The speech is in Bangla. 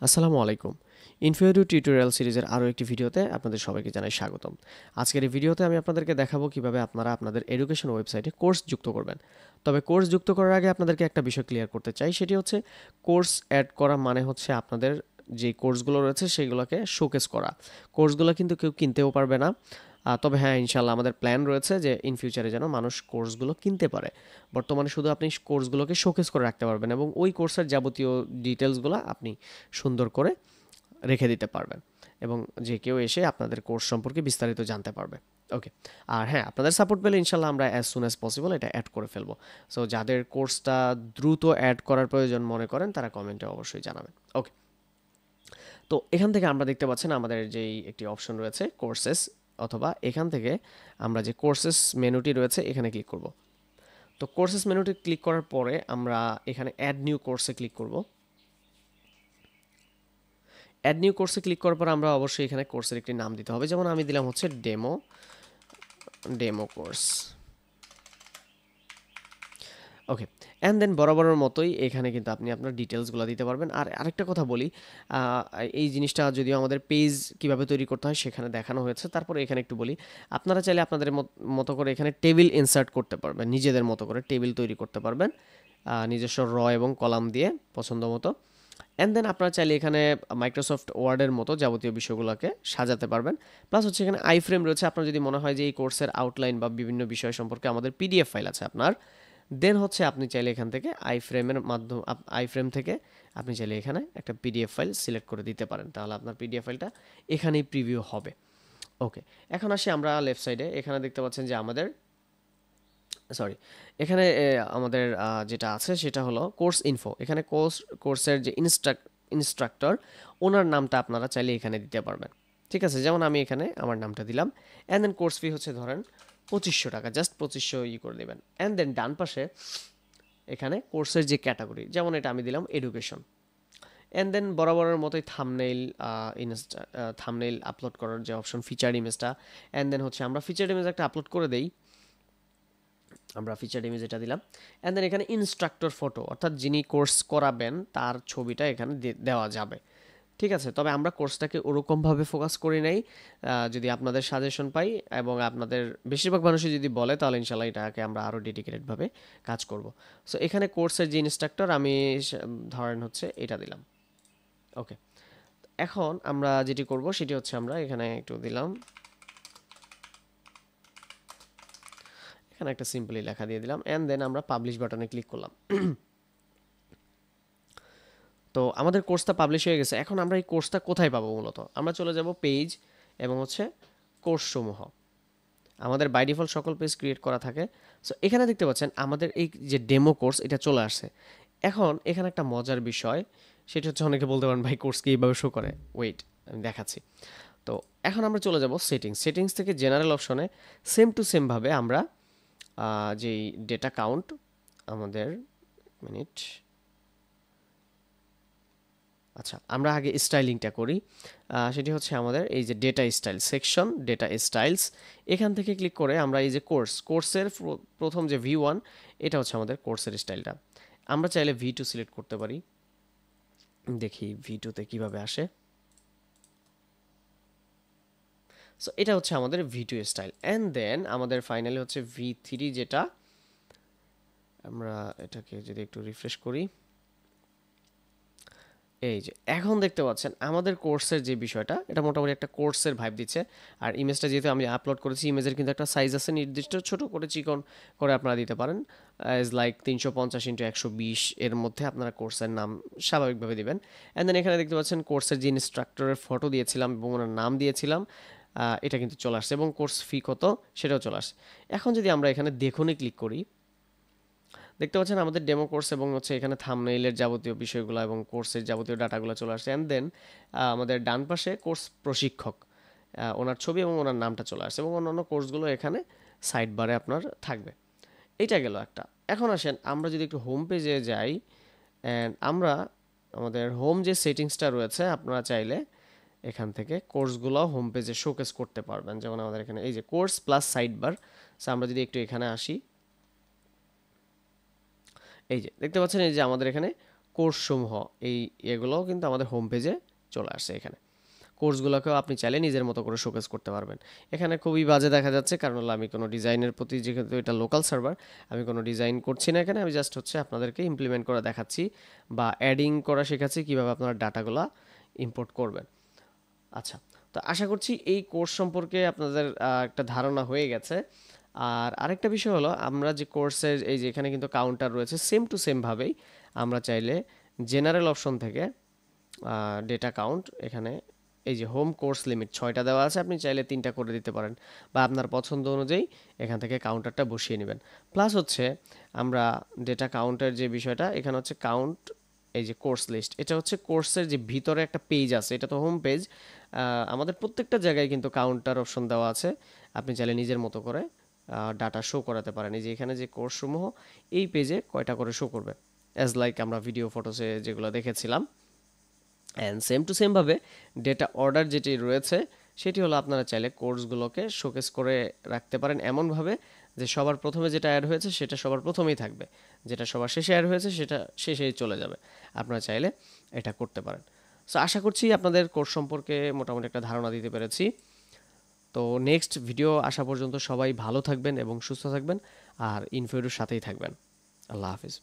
আসসালামু আলাইকুম। ইনফিনিটি টিউটোরিয়াল সিরিজের আরও একটি ভিডিওতে আপনাদের সবাইকে জানাই স্বাগতম। আজকের এই ভিডিওতে আমি আপনাদেরকে দেখাবো কিভাবে আপনারা আপনাদের এডুকেশন ওয়েবসাইটে কোর্স যুক্ত করবেন। তবে কোর্স যুক্ত করার আগে আপনাদেরকে একটা বিষয় ক্লিয়ার করতে চাই, সেটি হচ্ছে কোর্স অ্যাড করা মানে হচ্ছে আপনাদের যে কোর্সগুলো রয়েছে সেগুলোকে শোকেস করা। কোর্সগুলো কিন্তু কেউ কিনতেও পারবে না। তবে হ্যাঁ, ইনশাল্লাহ আমাদের প্ল্যান রয়েছে যে ইন ফিউচারে যেন মানুষ কোর্সগুলো কিনতে পারে। বর্তমানে শুধু আপনি কোর্সগুলোকে শোকেস করে রাখতে পারবেন এবং ওই কোর্সের যাবতীয় ডিটেলসগুলো আপনি সুন্দর করে রেখে দিতে পারবেন এবং যে কেউ এসে আপনাদের কোর্স সম্পর্কে বিস্তারিত জানতে পারবে। ওকে। আর হ্যাঁ, আপনাদের সাপোর্ট পেলে ইনশাল্লাহ আমরা অ্যাজ সুন অ্যাজ পসিবল এটা অ্যাড করে ফেলবো। সো যাদের কোর্সটা দ্রুত অ্যাড করার প্রয়োজন মনে করেন তারা কমেন্টে অবশ্যই জানাবেন। ওকে। তো এখান থেকে আমরা দেখতে পাচ্ছেন আমাদের যেই একটি অপশন রয়েছে কোর্সেস, অথবা এখান থেকে আমরা যে কোর্সেস মেনুটি রয়েছে এখানে ক্লিক করব। তো কোর্সেস মেনুটি ক্লিক করার পরে আমরা এখানে অ্যাড নিউ কোর্সে ক্লিক করব। অ্যাড নিউ কোর্সে ক্লিক করার পর আমরা অবশ্যই এখানে কোর্সের একটি নাম দিতে হবে, যেমন আমি দিলাম হচ্ছে demo course. Okay. And then বরাবরের মতোই এখানে কিন্তু আপনি আপনার ডিটেলসগুলো দিতে পারবেন। আর আরেকটা কথা বলি, এই জিনিসটা যদিও আমাদের পেজ কিভাবে তৈরি করতে হয় সেখানে দেখানো হয়েছে, তারপরে এখানে একটু বলি, আপনারা চাইলে আপনাদের মতো করে এখানে টেবিল ইনসার্ট করতে পারবেন, নিজেদের মতো করে টেবিল তৈরি করতে পারবেন নিজস্ব র এবং কলাম দিয়ে পছন্দ মতো। অ্যান্ড দেন আপনারা চাইলে এখানে মাইক্রোসফট ওয়ার্ডের মতো যাবতীয় বিষয়গুলোকে সাজাতে পারবেন। প্লাস হচ্ছে এখানে আইফ্রেম রয়েছে, আপনার যদি মনে হয় যে এই কোর্সের আউটলাইন বা বিভিন্ন বিষয় সম্পর্কে আমাদের পিডিএফ ফাইল আছে আপনার, দেন হচ্ছে আপনি চাইলে এখান থেকে আইফ্রেম থেকে আপনি চাইলে এখানে একটা পিডিএফ ফাইল সিলেক্ট করে দিতে পারেন, তাহলে আপনার পিডিএফ ফাইলটা এখানেই প্রিভিউ হবে। ওকে। এখন আসি আমরা লেফট সাইডে, এখানে দেখতে পাচ্ছেন যে আমাদের সরি এখানে আমাদের যেটা আছে সেটা হলো কোর্স ইনফো। এখানে কোর্সের যে ইনস্ট্রাক্টর ওনার নামটা আপনারা চাইলে এখানে দিতে পারবেন। ঠিক আছে, যেমন আমি এখানে আমার নামটা দিলাম। অ্যান্ড দেন কোর্স ফি হচ্ছে ধরেন 2500 টাকা, জাস্ট 2500 করে দেবেন। অ্যান্ড দেন ডান পাশে এখানে কোর্সের যে ক্যাটাগরি, যেমন এটা আমি দিলাম এডুকেশন। অ্যান্ড দেন বরাবরের মতোই থামনেইল আপলোড করার যে অপশন, ফিচার ইমেজটা। অ্যান্ড দেন হচ্ছে আমরা ফিচার ইমেজ একটা আপলোড করে দেই, আমরা ফিচার ইমেজ এটা দিলাম। অ্যান্ড দেন এখানে ইনস্ট্রাক্টর ফটো, অর্থাৎ যিনি কোর্স করাবেন তার ছবিটা এখানে দেওয়া যাবে। ঠিক আছে, তবে আমরা কোর্সটাকে ওরকমভাবে ফোকাস করি নাই। যদি আপনাদের সাজেশন পাই এবং আপনাদের বেশিরভাগ মানুষই যদি বলে তাহলে ইনশাল্লাহ এটাকে আমরা আরও ডেডিকেটেডভাবে কাজ করব। সো এখানে কোর্সের যে ইনস্ট্রাক্টর আমি ধরেন হচ্ছে এটা দিলাম। ওকে। এখন আমরা যেটি করব সেটি হচ্ছে আমরা এখানে একটু দিলাম, এখানে একটা সিম্পলি লেখা দিয়ে দিলাম। অ্যান্ড দেন আমরা পাবলিশ বাটনে ক্লিক করলাম। তো আমাদের কোর্সটা পাবলিশ হয়ে গেছে। এখন আমরা এই কোর্সটা কোথায় পাবো? মূলত আমরা চলে যাব পেজ এবং হচ্ছে কোর্স সমূহ। আমাদের বাই ডিফল্ট সকল পেজ ক্রিয়েট করা থাকে। সো এখানে দেখতে পাচ্ছেন আমাদের এই যে ডেমো কোর্স এটা চলে আসছে। এখন এখানে একটা মজার বিষয়, সেটা হচ্ছে অনেকে বলতে পারেন ভাই কোর্স কি এইভাবে শো করে? ওয়েট, আমি দেখাচ্ছি। তো এখন আমরা চলে যাব সেটিংস থেকে জেনারেল অপশনে সেম টু সেম ভাবে আমরা যেই ডেটা কাউন্ট আমাদের মিনিট, আচ্ছা আমরা আগে স্টাইলিংটা করি। সেটি হচ্ছে আমাদের এই যে data style section, data styles, এখান থেকে ক্লিক করে আমরা এই যে কোর্সের প্রথম যে V1 এটা হচ্ছে আমাদের কোর্সের স্টাইলটা। আমরা চাইলে V2 সিলেক্ট করতে পারি, দেখি V2তে কিভাবে আসে। সো এটা হচ্ছে আমাদের V2 স্টাইল। অ্যান্ড দেন আমাদের ফাইনালি হচ্ছে V3, যেটা আমরা এটাকে যদি একটু রিফ্রেশ করি, এই যে এখন দেখতে পাচ্ছেন আমাদের কোর্সের যে বিষয়টা, এটা মোটামুটি একটা কোর্সের ভাইব দিচ্ছে। আর ইমেজটা যেহেতু আমি আপলোড করেছি, ইমেজের কিন্তু একটা সাইজ আছে নির্দিষ্ট, ছোট করে চিকন করে আপনারা দিতে পারেন, এজ লাইক 350x120 এর মধ্যে আপনারা কোর্সের নাম স্বাভাবিকভাবে দিবেন। অ্যান্ড দেন এখানে দেখতে পাচ্ছেন কোর্সের যে ইনস্ট্রাক্টরের ফটো দিয়েছিলাম এবং ওনার নাম দিয়েছিলাম, এটা কিন্তু চলে আসছে এবং কোর্স ফি কত সেটাও চলে আসছে। এখন যদি আমরা এখানে দেখুনে ক্লিক করি, দেখতে পাচ্ছেন আমাদের ডেমো কোর্স এবং হচ্ছে এখানে থাম্বনেইলের যাবতীয় বিষয়গুলো এবং কোর্সের যাবতীয় ডাটাগুলো চলে আসছে। অ্যান্ড দেন আমাদের ডান পাশে কোর্স প্রশিক্ষক, ওনার ছবি এবং ওনার নামটা চলে আসছে এবং অন্যান্য কোর্সগুলো এখানে সাইড বারে আপনার থাকবে। এইটা গেল একটা। এখন আসেন আমরা যদি একটু হোম পেজে যাই, অ্যান্ড আমরা আমাদের হোম যে সেটিংসটা রয়েছে আপনারা চাইলে এখান থেকে কোর্সগুলো হোম পেজে শোকেস করতে পারবেন। যেমন আমাদের এখানে এই যে course plus side bar. So আমরা যদি একটু এখানে আসি, এই যে দেখতে পাচ্ছেন এই যে আমাদের এখানে কোর্সসমূহ এই এগুলোও কিন্তু আমাদের হোম পেজে চলে আসছে এখানে। কোর্সগুলোকেও আপনি চাইলে নিজের মতো করে শোকেস করতে পারবেন। এখানে খুবই বাজে দেখা যাচ্ছে, কারণ হলো আমি কোনো ডিজাইনের প্রতি, যেহেতু এটা লোকাল সার্ভার, আমি কোনো ডিজাইন করছি না এখানে। আমি জাস্ট হচ্ছে আপনাদেরকে ইমপ্লিমেন্ট করে দেখাচ্ছি বা অ্যাডিং করা শেখাচ্ছি কীভাবে আপনারা ডাটাগুলো ইম্পোর্ট করবেন। আচ্ছা, তো আশা করছি এই কোর্স সম্পর্কে আপনাদের একটা ধারণা হয়ে গেছে। আর আরেকটা বিষয় হলো, আমরা যে কোর্সের এই যে এখানে কিন্তু কাউন্টার রয়েছে, সেম টু সেম ভাবেই আমরা চাইলে জেনারেল অপশন থেকে ডেটা কাউন্ট, এখানে এই যে হোম কোর্স লিমিট 6টা দেওয়া আছে, আপনি চাইলে 3টা করে দিতে পারেন বা আপনার পছন্দ অনুযায়ী এখান থেকে কাউন্টারটা বসিয়ে নেবেন। প্লাস হচ্ছে আমরা ডেটা কাউন্টের যে বিষয়টা, এখানে হচ্ছে কাউন্ট এই যে কোর্স লিস্ট, এটা হচ্ছে কোর্সের যে ভিতরে একটা পেজ আছে, এটা তো হোম পেজ। আমাদের প্রত্যেকটা জায়গায় কিন্তু কাউন্টার অপশন দেওয়া আছে, আপনি চাইলে নিজের মতো করে ডাটা শো করাতে পারেন। এই যে এখানে যে কোর্সসমূহ এই পেজে কয়টা করে শো করবে, অ্যাজ লাইক আমরা ভিডিও ফটোসে যেগুলো দেখেছিলাম। অ্যান্ড সেম টু সেমভাবে ডেটা অর্ডার যেটি রয়েছে, সেটি হলো আপনারা চাইলে কোর্সগুলোকে শোকেস করে রাখতে পারেন এমনভাবে যে সবার প্রথমে যেটা অ্যাড হয়েছে সেটা সবার প্রথমেই থাকবে, যেটা সবার শেষে অ্যাড হয়েছে সেটা শেষেই চলে যাবে। আপনারা চাইলে এটা করতে পারেন। সো আশা করছি আপনাদের কোর্স সম্পর্কে মোটামুটি একটা ধারণা দিতে পেরেছি। তো নেক্সট ভিডিও আসা পর্যন্ত সবাই ভালো থাকবেন এবং সুস্থ থাকবেন, আর ইনফোডুর সাথেই থাকবেন। আল্লাহ হাফিজ।